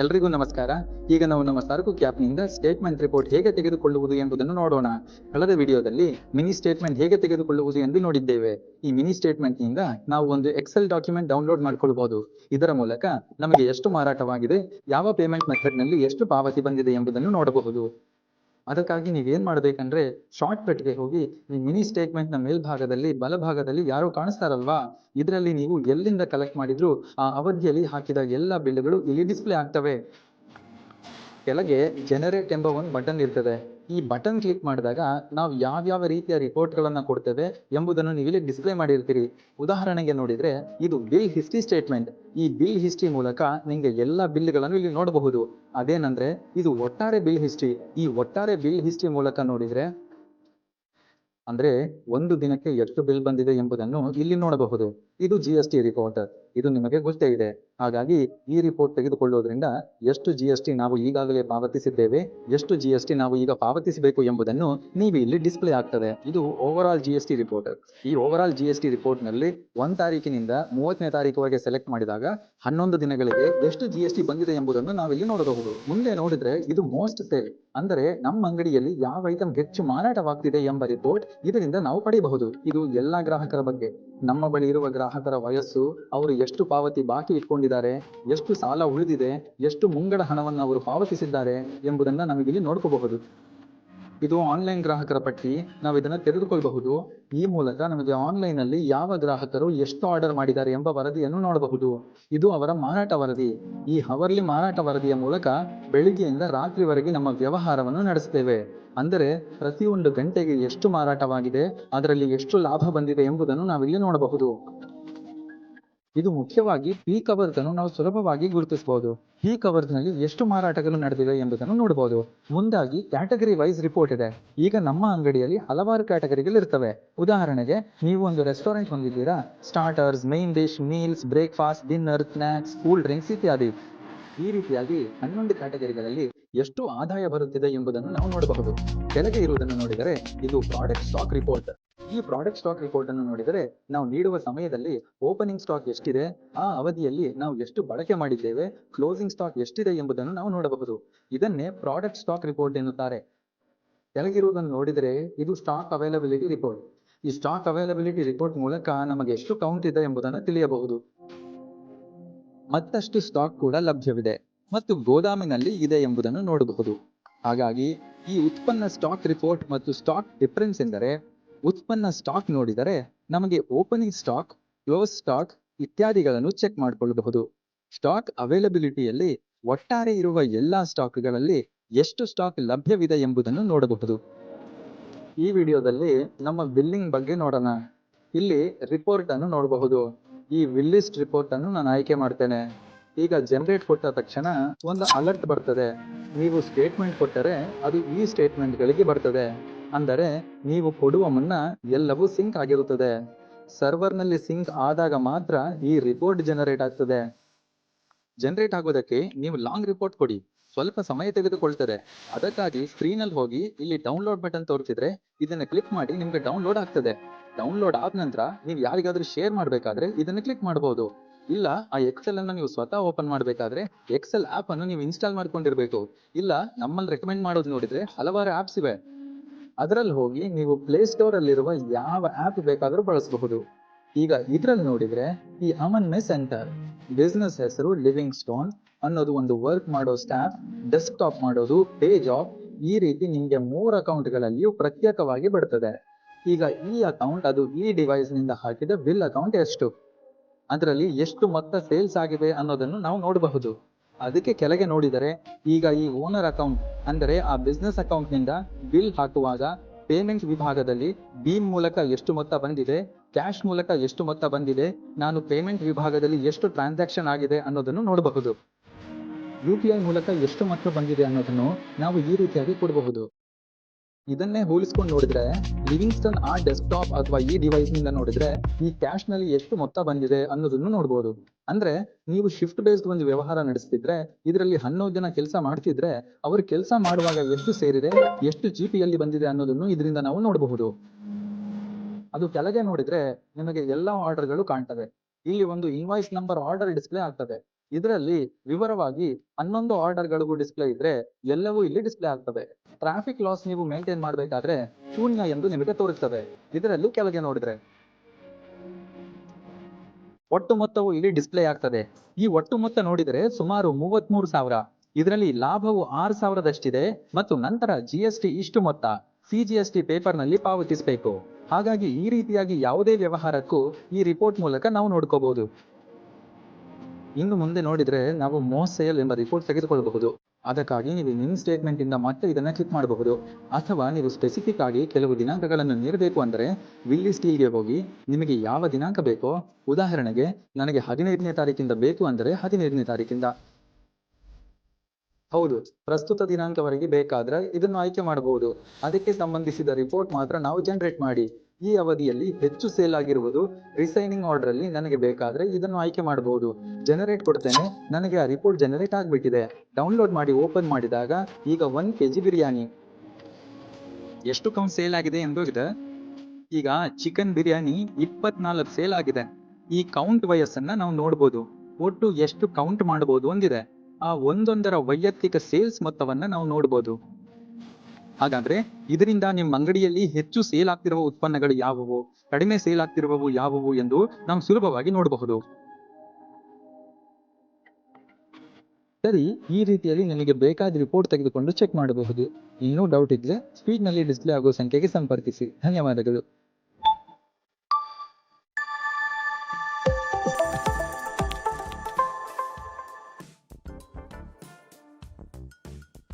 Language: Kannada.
ಎಲ್ರಿಗೂ ನಮಸ್ಕಾರ. ಈಗ ನಾವು ನಮ್ಮ ಸರಕು ಕ್ಯಾಪ್ನಿಂದ ಸ್ಟೇಟ್ಮೆಂಟ್ ರಿಪೋರ್ಟ್ ಹೇಗೆ ತೆಗೆದುಕೊಳ್ಳುವುದು ಎಂಬುದನ್ನು ನೋಡೋಣ. ಕಳೆದ ವಿಡಿಯೋದಲ್ಲಿ ಮಿನಿ ಸ್ಟೇಟ್ಮೆಂಟ್ ಹೇಗೆ ತೆಗೆದುಕೊಳ್ಳುವುದು ಎಂದು ನೋಡಿದ್ದೇವೆ. ಈ ಮಿನಿ ಸ್ಟೇಟ್ಮೆಂಟ್ ನಿಂದ ನಾವು ಒಂದು ಎಕ್ಸೆಲ್ ಡಾಕ್ಯುಮೆಂಟ್ ಡೌನ್ಲೋಡ್ ಮಾಡಿಕೊಳ್ಳಬಹುದು. ಇದರ ಮೂಲಕ ನಮಗೆ ಎಷ್ಟು ಮಾರಾಟವಾಗಿದೆ, ಯಾವ ಪೇಮೆಂಟ್ ಮೆಥಡ್ ನಲ್ಲಿ ಎಷ್ಟು ಪಾವತಿ ಬಂದಿದೆ ಎಂಬುದನ್ನು ನೋಡಬಹುದು. ಅದಕ್ಕಾಗಿ ನೀವೇನ್ ಮಾಡ್ಬೇಕಂದ್ರೆ ಶಾರ್ಟ್ ಕಟ್ಗೆ ಹೋಗಿ ಈ ಮಿನಿ ಸ್ಟೇಟ್ಮೆಂಟ್ ನ ಮೇಲ್ಭಾಗದಲ್ಲಿ ಬಲಭಾಗದಲ್ಲಿ ಯಾರೋ ಕಾಣಿಸ್ತಾರಲ್ವಾ, ಇದರಲ್ಲಿ ನೀವು ಎಲ್ಲಿಂದ ಕಲೆಕ್ಟ್ ಮಾಡಿದ್ರು ಆ ಅವಧಿಯಲ್ಲಿ ಹಾಕಿದ ಎಲ್ಲ ಬಿಲ್ಗಳು ಇಲ್ಲಿ ಡಿಸ್ಪ್ಲೇ ಆಗ್ತವೆ. ಕೆಳಗೆ ಜನರೇಟ್ ಎಂಬ ಒಂದು ಬಟನ್ ಇರ್ತದೆ. ಈ ಬಟನ್ ಕ್ಲಿಕ್ ಮಾಡಿದಾಗ ನಾವು ಯಾವ್ಯಾವ ರೀತಿಯ ರಿಪೋರ್ಟ್ಗಳನ್ನ ಕೊಡ್ತೇವೆ ಎಂಬುದನ್ನು ನೀವು ಇಲ್ಲಿ ಡಿಸ್ಪ್ಲೇ ಮಾಡಿರ್ತೀರಿ. ಉದಾಹರಣೆಗೆ ನೋಡಿದ್ರೆ ಇದು ಬಿಲ್ ಹಿಸ್ಟ್ರಿ ಸ್ಟೇಟ್ಮೆಂಟ್. ಈ ಬಿಲ್ ಹಿಸ್ಟ್ರಿ ಮೂಲಕ ನಿಮಗೆ ಎಲ್ಲ ಬಿಲ್ಗಳನ್ನು ಇಲ್ಲಿ ನೋಡಬಹುದು. ಅದೇನಂದ್ರೆ ಇದು ಒಟ್ಟಾರೆ ಬಿಲ್ ಹಿಸ್ಟ್ರಿ. ಈ ಒಟ್ಟಾರೆ ಬಿಲ್ ಹಿಸ್ಟ್ರಿ ಮೂಲಕ ನೋಡಿದ್ರೆ ಅಂದ್ರೆ ಒಂದು ದಿನಕ್ಕೆ ಎಷ್ಟು ಬಿಲ್ ಬಂದಿದೆ ಎಂಬುದನ್ನು ಇಲ್ಲಿ ನೋಡಬಹುದು. ಇದು GST ರಿಪೋರ್ಟ್. ಇದು ನಿಮಗೆ ಗೊತ್ತೇ ಇದೆ. ಹಾಗಾಗಿ ಈ ರಿಪೋರ್ಟ್ ತೆಗೆದುಕೊಳ್ಳೋದ್ರಿಂದ ಎಷ್ಟು GST ನಾವು ಈಗಾಗಲೇ ಪಾವತಿಸಿದ್ದೇವೆ, ಎಷ್ಟು GST ನಾವು ಈಗ ಪಾವತಿಸಬೇಕು ಎಂಬುದನ್ನು ನೀವು ಇಲ್ಲಿ ಡಿಸ್ಪ್ಲೇ ಆಗ್ತದೆ. ಇದು ಓವರ್ ಆಲ್ GST ರಿಪೋರ್ಟ್. ಈ ಓವರ್ ಆಲ್ GST ರಿಪೋರ್ಟ್ ನಲ್ಲಿ 1 ತಾರೀಕಿನಿಂದ 30ನೇ ತಾರೀಕುವರೆಗೆ ಸೆಲೆಕ್ಟ್ ಮಾಡಿದಾಗ 11 ದಿನಗಳಿಗೆ ಎಷ್ಟು GST ಬಂದಿದೆ ಎಂಬುದನ್ನು ನಾವಿಲ್ಲಿ ನೋಡಬಹುದು. ಮುಂದೆ ನೋಡಿದ್ರೆ ಇದು ಮೋಸ್ಟ್ ಸೇಲ್, ಅಂದರೆ ನಮ್ಮ ಅಂಗಡಿಯಲ್ಲಿ ಯಾವ ಐಟಮ್ ಹೆಚ್ಚು ಮಾರಾಟವಾಗ್ತಿದೆ ಎಂಬ ರಿಪೋರ್ಟ್ ಇದರಿಂದ ನಾವು ಪಡೆಯಬಹುದು. ಇದು ಎಲ್ಲಾ ಗ್ರಾಹಕರ ಬಗ್ಗೆ. ನಮ್ಮ ಬಳಿ ಇರುವ ಗ್ರಾಹಕರ ವಯಸ್ಸು, ಅವರು ಎಷ್ಟು ಪಾವತಿ ಬಾಕಿ ಇಟ್ಕೊಂಡಿದ್ದಾರೆ, ಎಷ್ಟು ಸಾಲ ಉಳಿದಿದೆ, ಎಷ್ಟು ಮುಂಗಡ ಹಣವನ್ನು ಅವರು ಪಾವತಿಸಿದ್ದಾರೆ ಎಂಬುದನ್ನ ನಾವಿಲ್ಲಿ ನೋಡ್ಕೋಬಹುದು. ಇದು ಆನ್ಲೈನ್ ಗ್ರಾಹಕರ ಪಟ್ಟಿ. ನಾವು ಇದನ್ನ ತೆಗೆದುಕೊಳ್ಳಬಹುದು. ಈ ಮೂಲಕ ನಮಗೆ ಆನ್ಲೈನ್ ಅಲ್ಲಿ ಯಾವ ಗ್ರಾಹಕರು ಎಷ್ಟು ಆರ್ಡರ್ ಮಾಡಿದ್ದಾರೆ ಎಂಬ ವರದಿಯನ್ನು ನೋಡಬಹುದು. ಇದು ಅವರ ಮಾರಾಟ ವರದಿ. ಈ ಹವರ್ಲಿ ಮಾರಾಟ ವರದಿಯ ಮೂಲಕ ಬೆಳಿಗ್ಗೆಯಿಂದ ರಾತ್ರಿವರೆಗೆ ನಮ್ಮ ವ್ಯವಹಾರವನ್ನು ನಡೆಸುತ್ತೇವೆ. ಅಂದರೆ ಪ್ರತಿಯೊಂದು ಗಂಟೆಗೆ ಎಷ್ಟು ಮಾರಾಟವಾಗಿದೆ, ಅದರಲ್ಲಿ ಎಷ್ಟು ಲಾಭ ಬಂದಿದೆ ಎಂಬುದನ್ನು ನಾವಿಲ್ಲಿ ನೋಡಬಹುದು. ಇದು ಮುಖ್ಯವಾಗಿ ಪೀಕ್ ಅವರ್ಸ್ ಅನ್ನು ನಾವು ಸುಲಭವಾಗಿ ಗುರುತಿಸಬಹುದು. ಪೀಕ್ ಅವರ್ಸ್ ನಲ್ಲಿ ಎಷ್ಟು ಮಾರಾಟಗಳು ನಡೆದಿವೆ ಎಂಬುದನ್ನು ನೋಡಬಹುದು. ಮುಂದಾಗಿ ಕ್ಯಾಟಗರಿ ವೈಸ್ ರಿಪೋರ್ಟ್ ಇದೆ. ಈಗ ನಮ್ಮ ಅಂಗಡಿಯಲ್ಲಿ ಹಲವಾರು ಕ್ಯಾಟಗರಿಗಳು ಇರ್ತವೆ. ಉದಾಹರಣೆಗೆ ನೀವು ಒಂದು ರೆಸ್ಟೋರೆಂಟ್ ಹೊಂದಿದ್ದೀರಾ, starters, main dish, meals, breakfast, dinner, snacks, cool drinks ಇತ್ಯಾದಿ. ಈ ರೀತಿಯಾಗಿ 11 ಕ್ಯಾಟಗರಿಗಳಲ್ಲಿ ಎಷ್ಟು ಆದಾಯ ಬರುತ್ತಿದೆ ಎಂಬುದನ್ನು ನಾವು ನೋಡಬಹುದು. ಕೆಳಗೆ ಇರುವುದನ್ನು ನೋಡಿದರೆ ಇದು ಪ್ರಾಡಕ್ಟ್ ಸ್ಟಾಕ್ ರಿಪೋರ್ಟ್. ಈ ಪ್ರಾಡಕ್ಟ್ ಸ್ಟಾಕ್ ರಿಪೋರ್ಟ್ ಅನ್ನು ನೋಡಿದರೆ ನಾವು ನೀಡುವ ಸಮಯದಲ್ಲಿ ಓಪನಿಂಗ್ ಸ್ಟಾಕ್ ಎಷ್ಟಿದೆ, ಆ ಅವಧಿಯಲ್ಲಿ ನಾವು ಎಷ್ಟು ಬಳಕೆ ಮಾಡಿದ್ದೇವೆ, ಕ್ಲೋಸಿಂಗ್ ಸ್ಟಾಕ್ ಎಷ್ಟಿದೆ ಎಂಬುದನ್ನು ನಾವು ನೋಡಬಹುದು. ಇದನ್ನೇ ಪ್ರಾಡಕ್ಟ್ ಸ್ಟಾಕ್ ರಿಪೋರ್ಟ್ ಎನ್ನುತ್ತಾರೆ. ಕೆಳಗಿರುವುದನ್ನು ನೋಡಿದರೆ ಇದು ಸ್ಟಾಕ್ ಅವೈಲಬಿಲಿಟಿ ರಿಪೋರ್ಟ್. ಈ ಸ್ಟಾಕ್ ಅವೈಲಬಿಲಿಟಿ ರಿಪೋರ್ಟ್ ಮೂಲಕ ನಮಗೆ ಎಷ್ಟು ಕೌಂಟ್ ಇದೆ ಎಂಬುದನ್ನು ತಿಳಿಯಬಹುದು. ಮತ್ತಷ್ಟು ಸ್ಟಾಕ್ ಕೂಡ ಲಭ್ಯವಿದೆ ಮತ್ತು ಗೋದಾಮಿನಲ್ಲಿ ಇದೆ ಎಂಬುದನ್ನು ನೋಡಬಹುದು. ಹಾಗಾಗಿ ಈ ಉತ್ಪನ್ನ ಸ್ಟಾಕ್ ರಿಪೋರ್ಟ್ ಮತ್ತು ಸ್ಟಾಕ್ ಡಿಫರೆನ್ಸ್ ಎಂದರೆ, ಉತ್ಪನ್ನ ಸ್ಟಾಕ್ ನೋಡಿದರೆ ನಮಗೆ ಓಪನಿಂಗ್ ಸ್ಟಾಕ್, ಕ್ಲೋಸ್ ಸ್ಟಾಕ್ ಇತ್ಯಾದಿಗಳನ್ನು ಚೆಕ್ ಮಾಡಿಕೊಳ್ಳಬಹುದು. ಸ್ಟಾಕ್ ಅವೈಲಬಿಲಿಟಿಯಲ್ಲಿ ಒಟ್ಟಾರೆ ಇರುವ ಎಲ್ಲಾ ಸ್ಟಾಕ್ಗಳಲ್ಲಿ ಎಷ್ಟು ಸ್ಟಾಕ್ ಲಭ್ಯವಿದೆ ಎಂಬುದನ್ನು ನೋಡಬಹುದು. ಈ ವಿಡಿಯೋದಲ್ಲಿ ನಮ್ಮ ಬಿಲ್ಲಿಂಗ್ ಬಗ್ಗೆ ನೋಡೋಣ. ಇಲ್ಲಿ ರಿಪೋರ್ಟ್ ಅನ್ನು ನೋಡಬಹುದು. ಈ ವಿಲ್ಲಿಸ್ಟ್ ರಿಪೋರ್ಟ್ ಅನ್ನು ನಾನು ಆಯ್ಕೆ ಮಾಡ್ತೇನೆ. ಈಗ ಜನರೇಟ್ ಕೊಟ್ಟ ತಕ್ಷಣ ಒಂದು ಅಲರ್ಟ್ ಬರ್ತದೆ. ನೀವು ಸ್ಟೇಟ್ಮೆಂಟ್ ಕೊಟ್ಟರೆ ಅದು ಈ ಸ್ಟೇಟ್ಮೆಂಟ್ಗಳಿಗೆ ಬರ್ತದೆ. ಅಂದರೆ ನೀವು ಕೊಡುವ ಮುನ್ನ ಎಲ್ಲವೂ ಸಿಂಕ್ ಆಗಿರುತ್ತದೆ. ಸರ್ವರ್ನಲ್ಲಿ ಸಿಂಕ್ ಆದಾಗ ಮಾತ್ರ ಈ ರಿಪೋರ್ಟ್ ಜನರೇಟ್ ಆಗ್ತದೆ. ಜನರೇಟ್ ಆಗೋದಕ್ಕೆ ನೀವು ಲಾಂಗ್ ರಿಪೋರ್ಟ್ ಕೊಡಿ, ಸ್ವಲ್ಪ ಸಮಯ ತೆಗೆದುಕೊಳ್ತದೆ. ಅದಕ್ಕಾಗಿ ಸ್ಕ್ರೀನಲ್ಲಿ ಹೋಗಿ ಇಲ್ಲಿ ಡೌನ್ಲೋಡ್ ಬಟನ್ ತೋರಿಸಿದ್ರೆ ಇದನ್ನ ಕ್ಲಿಕ್ ಮಾಡಿ ನಿಮ್ಗೆ ಡೌನ್ಲೋಡ್ ಆಗ್ತದೆ. ಡೌನ್ಲೋಡ್ ಆದ ನಂತರ ನೀವು ಯಾರಿಗಾದ್ರೂ ಶೇರ್ ಮಾಡಬೇಕಾದ್ರೆ ಇದನ್ನ ಕ್ಲಿಕ್ ಮಾಡಬಹುದು. ಇಲ್ಲ ಆ ಎಕ್ಸೆಲ್ ಅನ್ನು ನೀವು ಸ್ವತಃ ಓಪನ್ ಮಾಡಬೇಕಾದ್ರೆ ಎಕ್ಸೆಲ್ ಆಪ್ ಅನ್ನು ನೀವು ಇನ್ಸ್ಟಾಲ್ ಮಾಡ್ಕೊಂಡಿರ್ಬೇಕು. ಇಲ್ಲ ನಮ್ಮಲ್ಲಿ ರೆಕಮೆಂಡ್ ಮಾಡೋದು ನೋಡಿದ್ರೆ ಹಲವಾರು ಆಪ್ಸ್ ಇವೆ. ಅದರಲ್ಲಿ ಹೋಗಿ ನೀವು ಪ್ಲೇ ಸ್ಟೋರ್ ಅಲ್ಲಿರುವ ಯಾವ ಆಪ್ ಬೇಕಾದ್ರೂ ಬಳಸಬಹುದು. ಈಗ ಇದ್ರಲ್ಲಿ ನೋಡಿದ್ರೆ ಈ ಅಮನ್ ಮೆ ಸೆಂಟರ್, ಬಿಸ್ನೆಸ್ ಹೆಸರು ಲಿವಿಂಗ್ ಸ್ಟೋನ್ ಅನ್ನೋದು ಒಂದು ವರ್ಕ್ ಮಾಡೋ ಸ್ಟಾಫ್, ಡೆಸ್ಕ್ಟಾಪ್ ಮಾಡೋದು ಪೇ ಜಾಬ್. ಈ ರೀತಿ ನಿಮ್ಗೆ 3 ಅಕೌಂಟ್ಗಳಲ್ಲಿಯೂ ಪ್ರತ್ಯೇಕವಾಗಿ ಬರ್ತದೆ. ಈಗ ಈ ಅಕೌಂಟ್ ಅದು ಈ ಡಿವೈಸ್ ನಿಂದ ಹಾಕಿದ ಬಿಲ್ ಅಕೌಂಟ್ ಎಷ್ಟು, ಅದರಲ್ಲಿ ಎಷ್ಟು ಮೊತ್ತ ಸೇಲ್ಸ್ ಆಗಿದೆ ಅನ್ನೋದನ್ನು ನಾವು ನೋಡಬಹುದು. ಅದಕ್ಕೆ ಕೆಳಗೆ ನೋಡಿದರೆ ಈಗ ಈ ಓನರ್ ಅಕೌಂಟ್ ಅಂದರೆ ಆ ಬಿಸ್ನೆಸ್ ಅಕೌಂಟ್ ನಿಂದ ಬಿಲ್ ಹಾಕುವಾಗ ಪೇಮೆಂಟ್ ವಿಭಾಗದಲ್ಲಿ ಭೀಮ್ ಮೂಲಕ ಎಷ್ಟು ಮೊತ್ತ ಬಂದಿದೆ, ಕ್ಯಾಶ್ ಮೂಲಕ ಎಷ್ಟು ಮೊತ್ತ ಬಂದಿದೆ, ನಾನು ಪೇಮೆಂಟ್ ವಿಭಾಗದಲ್ಲಿ ಎಷ್ಟು ಟ್ರಾನ್ಸಾಕ್ಷನ್ ಆಗಿದೆ ಅನ್ನೋದನ್ನು ನೋಡಬಹುದು. UPI ಮೂಲಕ ಎಷ್ಟು ಮೊತ್ತ ಬಂದಿದೆ ಅನ್ನೋದನ್ನು ನಾವು ಈ ರೀತಿಯಾಗಿ ಕೊಡಬಹುದು. ಇದನ್ನೇ ಹೋಲಿಸ್ಕೊಂಡು ನೋಡಿದ್ರೆ ಲಿವಿಂಗ್ಸ್ಟನ್ ಆ ಡೆಸ್ಕ್ಟಾಪ್ ಅಥವಾ ಈ ಡಿವೈಸ್ ನಿಂದ ನೋಡಿದ್ರೆ ಈ ಕ್ಯಾಶ್ ನಲ್ಲಿ ಎಷ್ಟು ಮೊತ್ತ ಬಂದಿದೆ ಅನ್ನೋದನ್ನು ನೋಡಬಹುದು. ಅಂದ್ರೆ ನೀವು ಶಿಫ್ಟ್ ಬೇಸ್ಡ್ ಒಂದು ವ್ಯವಹಾರ ನಡೆಸ್ತಿದ್ರೆ, ಇದರಲ್ಲಿ 11 ಜನ ಕೆಲಸ ಮಾಡ್ತಿದ್ರೆ ಅವರು ಕೆಲಸ ಮಾಡುವಾಗ ಎಷ್ಟು ಸೇರಿದೆ, ಎಷ್ಟು GPಯಲ್ಲಿ ಬಂದಿದೆ ಅನ್ನೋದನ್ನು ಇದರಿಂದ ನಾವು ನೋಡಬಹುದು. ಅದು ಕೆಳಗೆ ನೋಡಿದ್ರೆ ನಿಮಗೆ ಎಲ್ಲಾ ಆರ್ಡರ್ಗಳು ಕಾಣ್ತವೆ. ಇಲ್ಲಿ ಒಂದು ಇನ್ವಾಯ್ಸ್ ನಂಬರ್ ಆರ್ಡರ್ ಡಿಸ್ಪ್ಲೇ ಆಗ್ತದೆ. ಇದರಲ್ಲಿ ವಿವರವಾಗಿ 11 ಆರ್ಡರ್ಗಳಿಗೂ ಡಿಸ್ಪ್ಲೇ ಇದ್ರೆ ಎಲ್ಲವೂ ಇಲ್ಲಿ ಡಿಸ್ಪ್ಲೇ ಆಗ್ತವೆ. ಟ್ರಾಫಿಕ್ ಲಾಸ್ ನೀವು ಮೇಂಟೈನ್ ಮಾಡಬೇಕಾದ್ರೆ ಶೂನ್ಯ ಎಂದು ನಿಮಗೆ ತೋರಿಸ್ತವೆ. ಇದರಲ್ಲೂ ಕೆಳಗೆ ನೋಡಿದ್ರೆ ಒಟ್ಟು ಮೊತ್ತವು ಇಲ್ಲಿ ಡಿಸ್ಪ್ಲೇ ಆಗ್ತದೆ. ಈ ಒಟ್ಟು ಮೊತ್ತ ನೋಡಿದರೆ ಸುಮಾರು 33,000. ಇದರಲ್ಲಿ ಲಾಭವು 6,000ದಷ್ಟಿದೆ ಮತ್ತು ನಂತರ GST ಇಷ್ಟು ಮೊತ್ತ CGST ಪೇಪರ್ನಲ್ಲಿ ಪಾವತಿಸಬೇಕು. ಹಾಗಾಗಿ ಈ ರೀತಿಯಾಗಿ ಯಾವುದೇ ವ್ಯವಹಾರಕ್ಕೂ ಈ ರಿಪೋರ್ಟ್ ಮೂಲಕ ನಾವು ನೋಡ್ಕೋಬಹುದು. ಇನ್ನು ಮುಂದೆ ನೋಡಿದ್ರೆ ನಾವು ಮೋಸ್ಟ್ ಸೇಲ್ ಎಂಬ ರಿಪೋರ್ಟ್ ತೆಗೆದುಕೊಳ್ಳಬಹುದು. ಅದಕ್ಕಾಗಿ ನೀವು ಮಿನಿ ಸ್ಟೇಟ್ಮೆಂಟ್ ಇಂದ ಮತ್ತೆ ಇದನ್ನ ಕ್ಲಿಕ್ ಮಾಡಬಹುದು. ಅಥವಾ ನೀವು ಸ್ಪೆಸಿಫಿಕ್ ಆಗಿ ಕೆಲವು ದಿನಾಂಕಗಳನ್ನು ನೀಡಬೇಕು ಅಂದರೆ ವಿಲ್ಲಿ ಸ್ಟೀಲ್ಗೆ ಹೋಗಿ ನಿಮಗೆ ಯಾವ ದಿನಾಂಕ ಬೇಕೋ, ಉದಾಹರಣೆಗೆ ನನಗೆ 15ನೇ ತಾರೀಕಿಂದ ಬೇಕು ಅಂದರೆ 15ನೇ ತಾರೀಕಿಂದ, ಹೌದು ಪ್ರಸ್ತುತ ದಿನಾಂಕವರೆಗೆ ಬೇಕಾದ್ರೆ ಇದನ್ನು ಆಯ್ಕೆ ಮಾಡಬಹುದು. ಅದಕ್ಕೆ ಸಂಬಂಧಿಸಿದ ರಿಪೋರ್ಟ್ ಮಾತ್ರ ನಾವು ಜನರೇಟ್ ಮಾಡಿ. ಈ ಅವಧಿಯಲ್ಲಿ ಹೆಚ್ಚು ಸೇಲ್ ಆಗಿರುವುದು ರಿಸೈನಿಂಗ್ ಆರ್ಡರ್ ಅಲ್ಲಿ ನನಗೆ ಬೇಕಾದ್ರೆ ಇದನ್ನು ಆಯ್ಕೆ ಮಾಡಬಹುದು. ಜನರೇಟ್ ಕೊಡ್ತೇನೆ. ನನಗೆ ಆ ರಿಪೋರ್ಟ್ ಜನರೇಟ್ ಆಗ್ಬಿಟ್ಟಿದೆ. ಡೌನ್ಲೋಡ್ ಮಾಡಿ ಓಪನ್ ಮಾಡಿದಾಗ ಈಗ 1 kg ಬಿರಿಯಾನಿ ಎಷ್ಟು ಕೌಂಟ್ ಸೇಲ್ ಆಗಿದೆ ಎಂದು ಇದೆ. ಈಗ ಚಿಕನ್ ಬಿರಿಯಾನಿ 24 ಸೇಲ್ ಆಗಿದೆ. ಈ ಕೌಂಟ್ ವಯಸ್ಸನ್ನ ನಾವು ನೋಡ್ಬೋದು. ಒಟ್ಟು ಎಷ್ಟು ಕೌಂಟ್ ಮಾಡಬಹುದು ಒಂದಿದೆ. ಆ ಒಂದೊಂದರ ವೈಯಕ್ತಿಕ ಸೇಲ್ಸ್ ಮೊತ್ತವನ್ನ ನಾವು ನೋಡ್ಬೋದು. ಹಾಗಾದ್ರೆ ಇದರಿಂದ ನಿಮ್ಮ ಅಂಗಡಿಯಲ್ಲಿ ಹೆಚ್ಚು ಸೇಲ್ ಆಗ್ತಿರುವ ಉತ್ಪನ್ನಗಳು ಯಾವುವು, ಕಡಿಮೆ ಸೇಲ್ ಆಗ್ತಿರುವವು ಯಾವುವು ಎಂದು ನಾವು ಸುಲಭವಾಗಿ ನೋಡಬಹುದು. ಸರಿ, ಈ ರೀತಿಯಲ್ಲಿ ನಿಮಗೆ ಬೇಕಾದ ರಿಪೋರ್ಟ್ ತೆಗೆದುಕೊಂಡು ಚೆಕ್ ಮಾಡಬಹುದು. ಇನ್ನೂ ಡೌಟ್ ಇದ್ರೆ ಸ್ಕ್ರೀನ್ನಲ್ಲಿ ಡಿಸ್ಪ್ಲೇ ಆಗುವ ಸಂಖ್ಯೆಗೆ ಸಂಪರ್ಕಿಸಿ. ಧನ್ಯವಾದಗಳು.